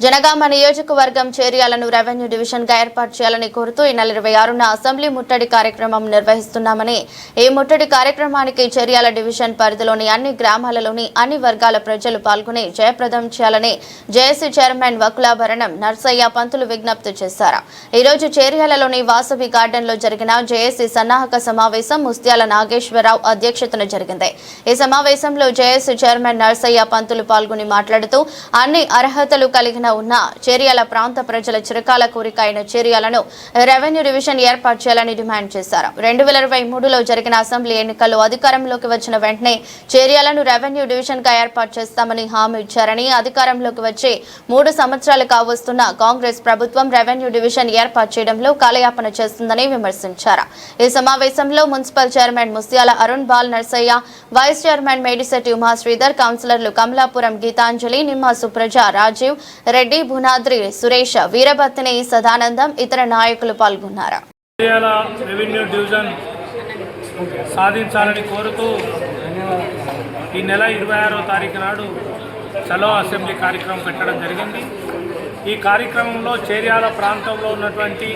జనగామ నియోజకవర్గం చేర్యాలను revenue division గా ఏర్పాటు చేయాలని కోరుతూ ఈ నెల 26న అసెంబ్లీ ముట్టడి కార్యక్రమం నిర్వహిస్తున్నామని, ఈ ముట్టడి కార్యక్రమానికి చేర్యాల డివిజన్ పరిధిలోని అన్ని గ్రామాలలోని అన్ని వర్గాల ప్రజలు పాల్గొని జయప్రదం చేయాలని జేఏసీ చైర్మన్ వకులాభరణం నర్సయ్య పంతులు విజ్ఞప్తి చేశారు. ఈ రోజు చేర్యాలలోని వాసవి గార్డెన్ లో జరిగిన జేఏసీ సన్నాహక సమావేశం ముస్త్యాల నాగేశ్వరరావు అధ్యక్షతన జరిగింది. ఈ సమావేశంలో జేఏసీ చైర్మన్ నర్సయ్య పంతులు పాల్గొని మాట్లాడుతూ అన్ని అర్హతలు కలిగిన ఉన్న చేర్యాల ప్రాంత ప్రజల చిరకాల కోరిక అయిన చేర్యాలను రెవెన్యూ డివిజన్ ఏర్పాటు చేయాలని డిమాండ్ చేశారు. 2023లో జరిగిన అసెంబ్లీ ఎన్నికల్లో అధికారంలోకి వచ్చిన వెంటనే చేర్యాలను రెవెన్యూ డివిజన్ గా ఏర్పాటు చేస్తామని హామీ ఇచ్చారని, అధికారంలోకి వచ్చి 3 సంవత్సరాలు కావస్తున్న కాంగ్రెస్ ప్రభుత్వం రెవెన్యూ డివిజన్ ఏర్పాటు చేయడంలో కాలయాపన చేస్తుందని విమర్శించారు. ఈ సమావేశంలో municipal chairman Mustyala Arun Bal Narsaiah, vice chairman Medisetti Uma Sridhar, కౌన్సిలర్లు కమలాపురం గీతాంజలి, నిమ్మ సుప్రజ, రాజీవ్ రెడ్డి, భునాద్రి సురేష్, వీరభత్తిని సదానందం, ఇతర నాయకులు పాల్గొన్నారు. రెవెన్యూ డివిజన్ సాధించాలని కోరుతూ ఈ నెల 26వ తారీఖు నాడు చలో అసెంబ్లీ కార్యక్రమం పెట్టడం జరిగింది. ఈ కార్యక్రమంలో చేర్యాల ప్రాంతంలో ఉన్నటువంటి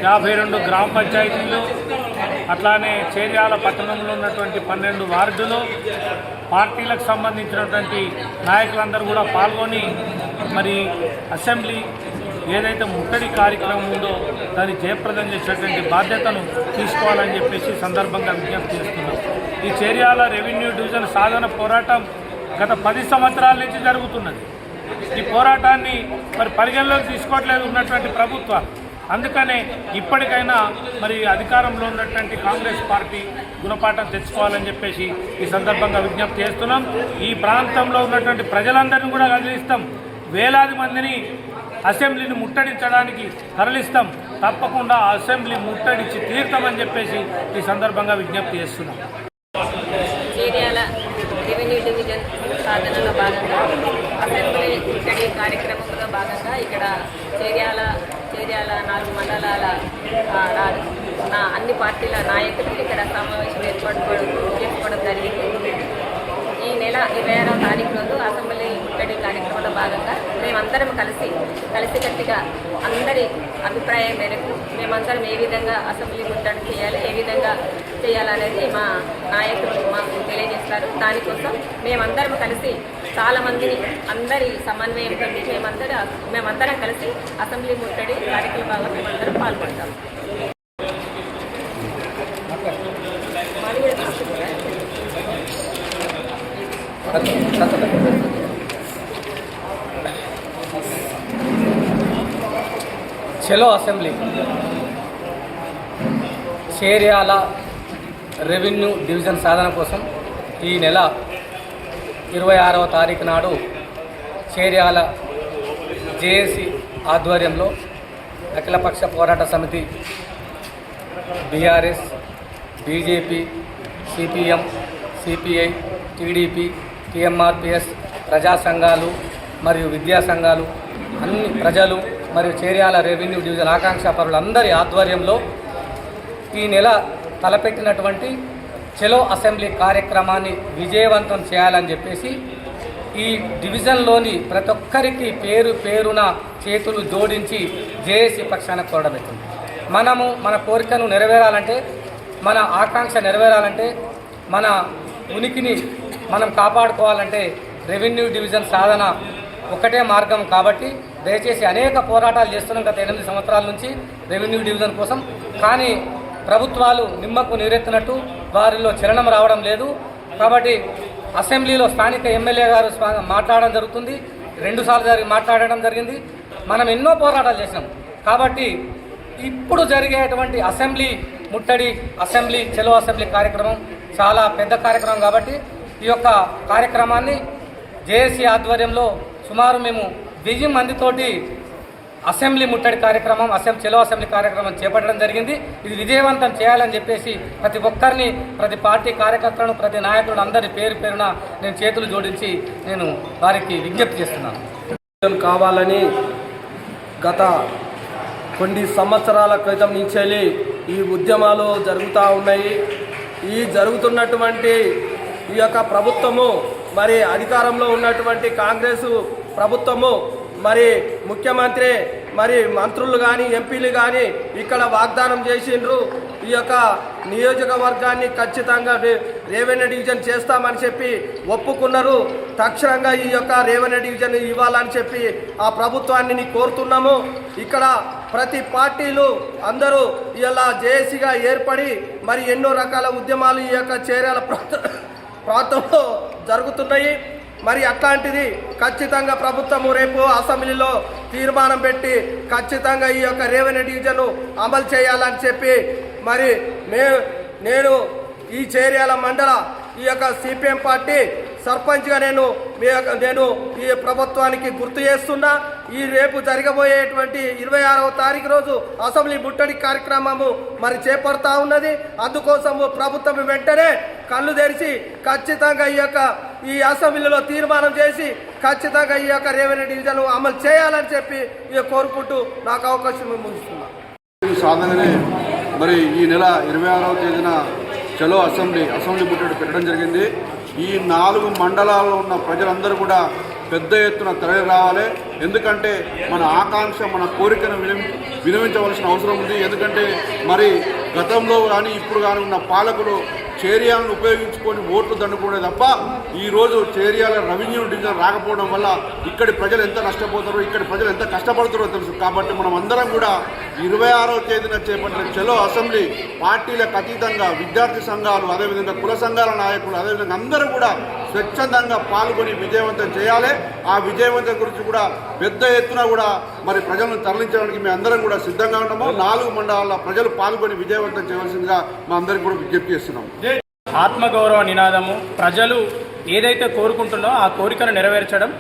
52 గ్రామ పంచాయతీలు, అట్లానే చేర్యాల పట్టణంలో ఉన్నటువంటి 12 వార్డులు, పార్టీలకు సంబంధించినటువంటి నాయకులందరూ కూడా పాల్గొని మరి అసెంబ్లీ ఏదైతే ముట్టడి కార్యక్రమం ఉందో దాన్ని జయప్రదం చేసేటువంటి బాధ్యతను తీసుకోవాలని చెప్పేసి సందర్భంగా విజ్ఞప్తి చేస్తున్నాం. ఈ చేర్యాల రెవెన్యూ డివిజన్ సాధన పోరాటం గత 10 సంవత్సరాల నుంచి జరుగుతున్నది. ఈ పోరాటాన్ని మరి పరిగణలోకి తీసుకోవట్లేదు ఉన్నటువంటి ప్రభుత్వాలు. అందుకనే ఇప్పటికైనా మరి అధికారంలో ఉన్నటువంటి కాంగ్రెస్ పార్టీ గుణపాఠం తెచ్చుకోవాలని చెప్పేసి ఈ సందర్భంగా విజ్ఞప్తి చేస్తున్నాం. ఈ ప్రాంతంలో ఉన్నటువంటి ప్రజలందరినీ కూడా కదిలిస్తాం. వేలాది మందిని అసెంబ్లీని ముట్టడించడానికి తరలిస్తాం. తప్పకుండా అసెంబ్లీ ముట్టడించి తీర్థమని చెప్పేసి ఈ సందర్భంగా విజ్ఞప్తి చేస్తున్నాం. చేర్యాల రెవెన్యూ డివిజన్ సాధనలో భాగంగా అసెంబ్లీ ముట్టడి కార్యక్రమంలో భాగంగా ఇక్కడ చేర్యాల 4 మండలాల అన్ని పార్టీల నాయకులు ఇక్కడ సమావేశం చేసుకోవడం జరిగింది. ఈ నెల 26వ తారీఖు రోజు అసెంబ్లీ ముట్టడి కార్యక్రమంలో భాగంగా మేమందరం కలిసికట్టుగా అందరి అభిప్రాయం మేరకు మేమందరం ఏ విధంగా అసెంబ్లీ ముట్టడి చేయాలి, ఏ విధంగా చేయాలనేది మా నాయకులు మాకు తెలియజేస్తారు. దానికోసం మేమందరం కలిసి చాలామందిని అందరి సమన్వయంతో మేమందరం కలిసి అసెంబ్లీ ముట్టడి కార్యక్రమాల్లో మేమందరం పాల్గొంటాం. చలో అసెంబ్లీ చేర్యాల రెవెన్యూ డివిజన్ సాధన కోసం ఈ నెల 26వ తారీఖు నాడు చేర్యాల జేఏసీ ఆధ్వర్యంలో అఖిలపక్ష పోరాట సమితి, BRS, BJP, CPM, CPI, TDP, TMRPS, ప్రజా సంఘాలు మరియు విద్యా సంఘాలు, అన్ని ప్రజలు మరియు చేర్యాల రెవెన్యూ డివిజన్ ఆకాంక్షాపరులందరి ఆధ్వర్యంలో ఈ నెల తలపెట్టినటువంటి చలో అసెంబ్లీ కార్యక్రమాన్ని విజయవంతం చేయాలని చెప్పేసి ఈ డివిజన్లోని ప్రతి ఒక్కరికి పేరు పేరున చేతులు జోడించి జేఏసీ పక్షాన కోరబెట్టింది. మనము మన కోరికను నెరవేరాలంటే, మన ఆకాంక్ష నెరవేరాలంటే, మన ఉనికిని మనం కాపాడుకోవాలంటే రెవెన్యూ డివిజన్ సాధన ఒకటే మార్గం. కాబట్టి దయచేసి అనేక పోరాటాలు చేస్తున్నాం గత 8 సంవత్సరాల నుంచి రెవెన్యూ డివిజన్ కోసం. కానీ ప్రభుత్వాలు నిమ్మకు నీరెత్తినట్టు వారిలో చలనం రావడం లేదు. కాబట్టి అసెంబ్లీలో స్థానిక ఎమ్మెల్యే గారు మాట్లాడడం జరుగుతుంది, 2 సార్లు మాట్లాడడం జరిగింది. మనం ఎన్నో పోరాటాలు చేసినాం. కాబట్టి ఇప్పుడు జరిగేటువంటి అసెంబ్లీ ముట్టడి, అసెంబ్లీ చలో అసెంబ్లీ కార్యక్రమం చాలా పెద్ద కార్యక్రమం. కాబట్టి ఈ యొక్క కార్యక్రమాన్ని జేఏసీ ఆధ్వర్యంలో సుమారు మేము 1000 మందితోటి అసెంబ్లీ ముట్టడి కార్యక్రమం, చలో అసెంబ్లీ కార్యక్రమం చేపట్టడం జరిగింది. ఇది విజయవంతం చేయాలని చెప్పేసి ప్రతి ఒక్కరిని, ప్రతి పార్టీ కార్యకర్తలను, ప్రతి నాయకులను అందరి పేరు పేరున నేను చేతులు జోడించి నేను వారికి విజ్ఞప్తి చేస్తున్నాను. కావాలని గత కొన్ని సంవత్సరాల క్రితం నుంచి ఈ ఉద్యమాలు జరుగుతూ ఉన్నాయి. ఈ జరుగుతున్నటువంటి ఈ యొక్క ప్రభుత్వము, మరి అధికారంలో ఉన్నటువంటి కాంగ్రెస్ ప్రభుత్వము మరి ముఖ్యమంత్రి మరి మంత్రులు కానీ ఎంపీలు కానీ ఇక్కడ వాగ్దానం చేసిండ్రు. ఈ యొక్క నియోజకవర్గాన్ని ఖచ్చితంగా రెవెన్యూ డివిజన్ చేస్తామని చెప్పి ఒప్పుకున్నారు. తక్షణంగా ఈ యొక్క రెవెన్యూ డివిజన్ ఇవ్వాలని చెప్పి ఆ ప్రభుత్వాన్ని కోరుతున్నాము. ఇక్కడ ప్రతి పార్టీలు అందరూ ఇలా జేఏసీగా ఏర్పడి మరి ఎన్నో రకాల ఉద్యమాలు ఈ యొక్క చేర్యాల ప్రాంతంలో జరుగుతున్నాయి. మరి అట్లాంటిది ఖచ్చితంగా ప్రభుత్వము రేపు అసెంబ్లీలో తీర్మానం పెట్టి ఖచ్చితంగా ఈ యొక్క రెవెన్యూ డివిజన్ అమలు చేయాలని చెప్పి మరి నేను ఈ చేర్యాల మండల ఈ యొక్క సిపిఎం పార్టీ సర్పంచ్గా నేను ఈ ప్రభుత్వానికి గుర్తు చేస్తున్నా. ఈ రేపు జరగబోయేటువంటి 26వ తారీఖు రోజు అసెంబ్లీ ముట్టడి కార్యక్రమము మరి చేపడతా ఉన్నది. అందుకోసము ప్రభుత్వం వెంటనే కళ్ళు తెరిచి ఖచ్చితంగా ఈ అసెంబ్లీలో తీర్మానం చేసి ఖచ్చితంగా ఈ యొక్క రెవెన్యూ డివిజన్ అమలు చేయాలని చెప్పి కోరుకుంటూ నాకు అవకాశం ముగిస్తున్నా. సాధననే మరి ఈ నెల 26వ తేదీన చలో అసెంబ్లీ ముట్టడి పెట్టడం జరిగింది. ఈ 4 మండలాల్లో ఉన్న ప్రజలందరూ కూడా పెద్ద ఎత్తున తరలి రావాలి. ఎందుకంటే మన ఆకాంక్ష, మన కోరికను వినవించవలసిన అవసరం ఉంది. ఎందుకంటే మరి గతంలో కానీ ఇప్పుడు కానీ ఉన్న పాలకులు చేర్యాలను ఉపయోగించుకొని ఓట్లు దండుకోవడం తప్ప ఈరోజు చేర్యాల రెవెన్యూ డివిజన్ రాకపోవడం వల్ల ఇక్కడి ప్రజలు ఎంత నష్టపోతారో, ఇక్కడి ప్రజలు ఎంత కష్టపడుతారో తెలుసు. కాబట్టి మనం అందరం కూడా 26వ తేదీన చేపట్టిన చలో అసెంబ్లీ పార్టీలకు అతీతంగా విద్యార్థి సంఘాలు, అదేవిధంగా కుల సంఘాల నాయకులు, అదేవిధంగా అందరూ కూడా స్వచ్ఛందంగా పాల్గొని విజయవంతం చేయాలి. ఆ విజయవంతం గురించి కూడా పెద్ద ఎత్తున కూడా మరి ప్రజలను తరలించడానికి మేము అందరం కూడా సిద్ధంగా ఉన్నాము. 4 మండలాల ప్రజలు పాల్గొని విజయవంతం చేయవలసిందిగా మా అందరికీ కూడా విజ్ఞప్తి చేస్తున్నాము. ఆత్మగౌరవ నినాదము ప్రజలు ఏదైతే కోరుకుంటున్నో ఆ కోరికను నెరవేర్చడం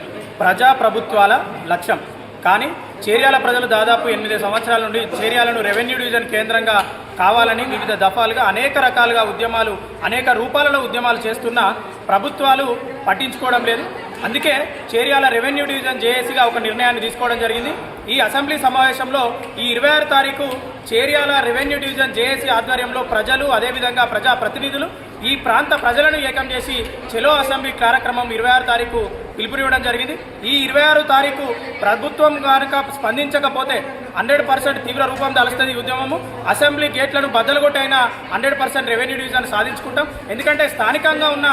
ప్రజాప్రభుత్వాల లక్ష్యం. కానీ చేర్యాల ప్రజలు దాదాపు 8 సంవత్సరాల నుండి చేర్యాలను రెవెన్యూ డివిజన్ కేంద్రంగా కావాలని వివిధ దఫాలుగా అనేక రకాలుగా ఉద్యమాలు, అనేక రూపాలలో ఉద్యమాలు చేస్తున్నా ప్రభుత్వాలు పట్టించుకోవడం లేదు. అందుకే చేర్యాల రెవెన్యూ డివిజన్ జేఏసీగా ఒక నిర్ణయాన్ని తీసుకోవడం జరిగింది. ఈ అసెంబ్లీ సమావేశంలో ఈ 26 తారీఖు చేర్యాల రెవెన్యూ డివిజన్ జేఏసీ ఆధ్వర్యంలో ప్రజలు, అదేవిధంగా ప్రజాప్రతినిధులు ఈ ప్రాంత ప్రజలను ఏకం చేసి చెలో అసెంబ్లీ కార్యక్రమం 26 తారీఖు పిలుపునివ్వడం జరిగింది. ఈ 26 తారీఖు ప్రభుత్వం కనుక స్పందించకపోతే 100% తీవ్ర రూపం దాలుస్తుంది ఈ ఉద్యమము. అసెంబ్లీ గేట్లను బద్దలుగొట్టైనా 100% రెవెన్యూ డివిజన్ సాధించుకుంటాం. ఎందుకంటే స్థానికంగా ఉన్న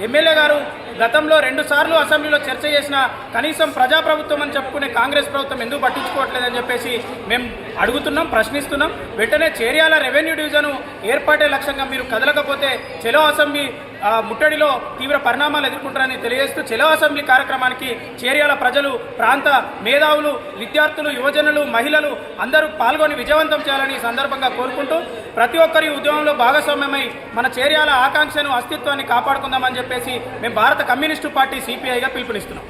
ఎమ్మెల్యే గారు గతంలో 2 సార్లు అసెంబ్లీలో చర్చ చేసిన కనీసం ప్రజాప్రభుత్వం అని చెప్పుకునే కాంగ్రెస్ ప్రభుత్వం ఎందుకు పట్టించుకోవట్లేదని చెప్పేసి మేము అడుగుతున్నాం, ప్రశ్నిస్తున్నాం. వెంటనే చేర్యాల రెవెన్యూ డివిజన్ ఏర్పాటే లక్ష్యంగా మీరు కదలకపోతే చెలో అసెంబ్లీ ముట్టడిలో తీవ్ర పరిణామాలు ఎదుర్కొంటారని తెలియజేస్తూ చెలో అసెంబ్లీ కార్యక్రమానికి చేర్యాల ప్రజలు, ప్రాంత మేధావులు, విద్యార్థులు, యువజనులు, మహిళలు అందరూ పాల్గొని విజయవంతం చేయాలని ఈ సందర్భంగా కోరుకుంటూ ప్రతి ఒక్కరి ఉద్యమంలో భాగస్వామ్యమై మన చేర్యాల ఆకాంక్షను, అస్తిత్వాన్ని కాపాడుకుందామని చెప్పేసి మేము భారత కమ్యూనిస్టు పార్టీ సిపిఐగా పిలుపునిస్తున్నాం.